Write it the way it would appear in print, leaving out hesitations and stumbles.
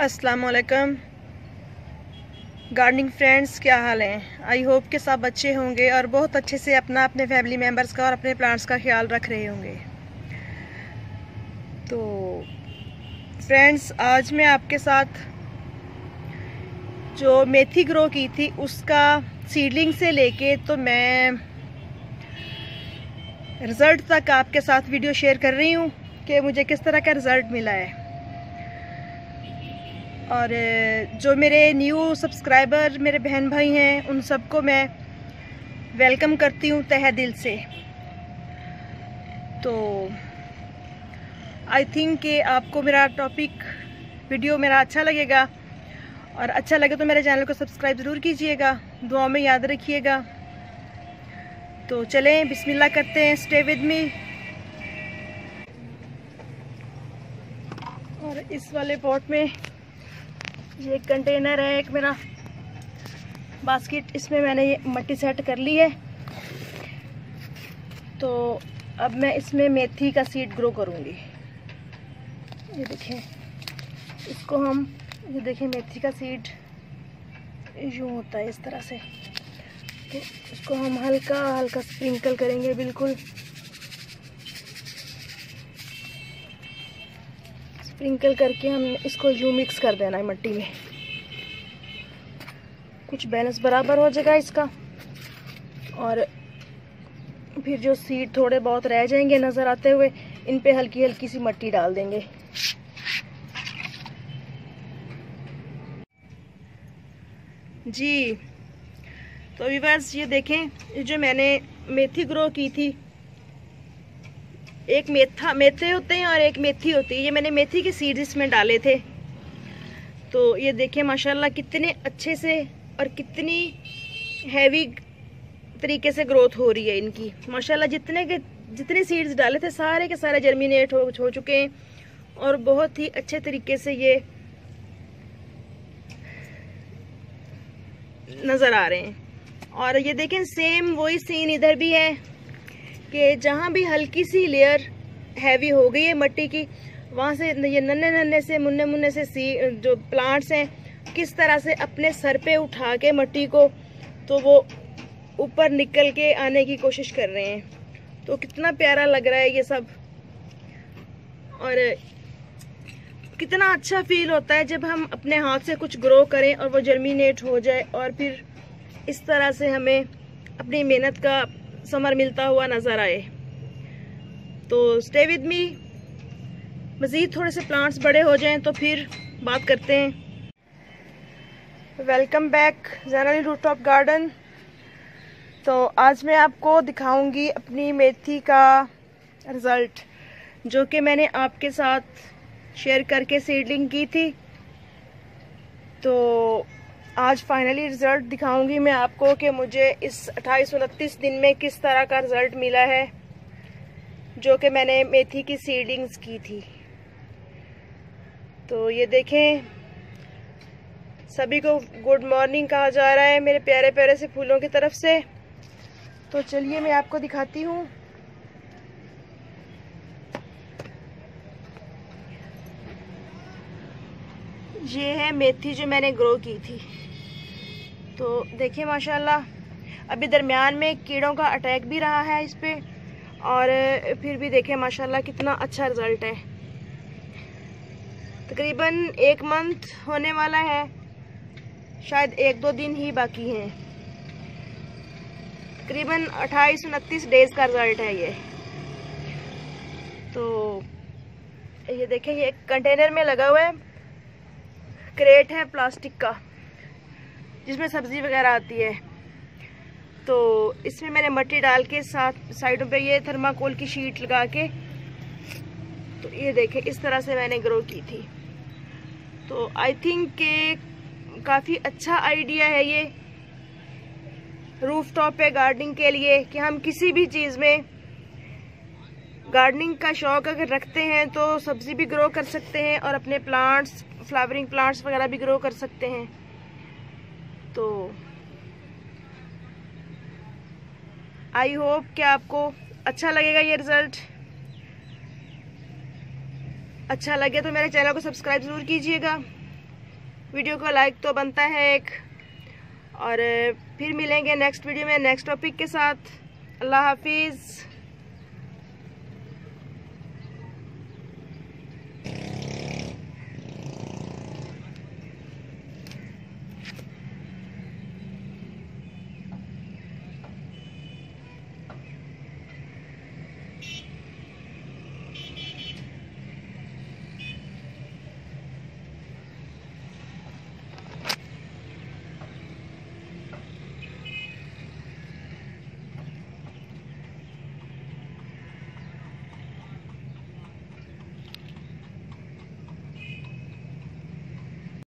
अस्सलाम वालेकुम gardening friends, क्या हाल है। आई होप कि सब अच्छे होंगे और बहुत अच्छे से अपने फैमिली मेम्बर्स का और अपने प्लांट्स का ख्याल रख रहे होंगे। तो फ्रेंड्स, आज मैं आपके साथ जो मेथी ग्रो की थी उसका सीडलिंग से लेके तो मैं रिज़ल्ट तक आपके साथ वीडियो शेयर कर रही हूँ कि मुझे किस तरह का रिज़ल्ट मिला है। और जो मेरे न्यू सब्सक्राइबर मेरे बहन भाई हैं उन सबको मैं वेलकम करती हूँ तहे दिल से। तो आई थिंक कि आपको मेरा टॉपिक वीडियो मेरा अच्छा लगेगा, और अच्छा लगे तो मेरे चैनल को सब्सक्राइब ज़रूर कीजिएगा, दुआ में याद रखिएगा। तो चलें बिस्मिल्लाह करते हैं, स्टे विद मी। और इस वाले पॉट में ये एक कंटेनर है, एक मेरा बास्केट, इसमें मैंने ये मिट्टी सेट कर ली है। तो अब मैं इसमें मेथी का सीड ग्रो करूँगी। ये देखें, इसको हम ये देखें मेथी का सीड यूँ होता है इस तरह से। तो इसको हम हल्का हल्का स्प्रिंकल करेंगे, बिल्कुल स्प्रिंकल करके हम इसको यूँ मिक्स कर देना है मिट्टी में, कुछ बैलेंस बराबर हो जाएगा इसका। और फिर जो सीड थोड़े बहुत रह जाएंगे नज़र आते हुए, इन पे हल्की हल्की सी मिट्टी डाल देंगे। जी तो व्यूअर्स, ये देखें, जो मैंने मेथी ग्रो की थी, एक मेथे होते हैं और एक मेथी होती है। ये मैंने मेथी के सीड्स इसमें डाले थे। तो ये देखें माशाल्लाह कितने अच्छे से और कितनी हैवी तरीके से ग्रोथ हो रही है इनकी। माशाल्लाह जितने सीड्स डाले थे सारे के सारे जर्मिनेट हो चुके हैं और बहुत ही अच्छे तरीके से ये नज़र आ रहे हैं। और ये देखें, सेम वही सीन इधर भी है कि जहाँ भी हल्की सी लेयर हैवी हो गई है मिट्टी की, वहाँ से ये नन्हे से मुन्ने से जो प्लांट्स हैं किस तरह से अपने सर पे उठा के मिट्टी को तो वो ऊपर निकल के आने की कोशिश कर रहे हैं। तो कितना प्यारा लग रहा है ये सब, और कितना अच्छा फील होता है जब हम अपने हाथ से कुछ ग्रो करें और वो जर्मिनेट हो जाए और फिर इस तरह से हमें अपनी मेहनत का समर मिलता हुआ नज़र आए। तो स्टे विद मी, मज़ीद थोड़े से प्लांट्स बड़े हो जाएं तो फिर बात करते हैं। वेलकम बैक ज़ैनली रूफटॉप गार्डन। तो आज मैं आपको दिखाऊंगी अपनी मेथी का रिज़ल्ट, जो कि मैंने आपके साथ शेयर करके सीडलिंग की थी। तो आज फाइनली रिज़ल्ट दिखाऊंगी मैं आपको कि मुझे इस 28-29 दिन में किस तरह का रिज़ल्ट मिला है, जो कि मैंने मेथी की सीडलिंग्स की थी। तो ये देखें, सभी को गुड मॉर्निंग कहा जा रहा है मेरे प्यारे प्यारे से फूलों की तरफ से। तो चलिए मैं आपको दिखाती हूँ। ये है मेथी जो मैंने ग्रो की थी। तो देखिए माशाल्लाह, अभी दरमियान में कीड़ों का अटैक भी रहा है इस पे, और फिर भी देखें माशाल्लाह कितना अच्छा रिज़ल्ट है। तकरीबन 1 मंथ होने वाला है, शायद 1-2 दिन ही बाकी हैं। तकरीबन 28-29 डेज का रिज़ल्ट है ये। तो ये देखें, ये एक कंटेनर में लगा हुआ है, क्रेट है प्लास्टिक का जिसमें सब्ज़ी वगैरह आती है। तो इसमें मैंने मिट्टी डाल के साथ साइडों पे ये थर्माकोल की शीट लगा के, तो ये देखें इस तरह से मैंने ग्रो की थी। तो आई थिंक कि काफ़ी अच्छा आइडिया है ये रूफटॉप पे गार्डनिंग के लिए, कि हम किसी भी चीज़ में गार्डनिंग का शौक़ अगर रखते हैं तो सब्ज़ी भी ग्रो कर सकते हैं और अपने प्लांट्स, फ्लावरिंग प्लांट्स वगैरह भी ग्रो कर सकते हैं। तो आई होप कि आपको अच्छा लगेगा ये रिज़ल्ट। अच्छा लगे तो मेरे चैनल को सब्सक्राइब ज़रूर कीजिएगा। वीडियो को लाइक तो बनता है एक। और फिर मिलेंगे नेक्स्ट वीडियो में नेक्स्ट टॉपिक के साथ। अल्लाह हाफिज़।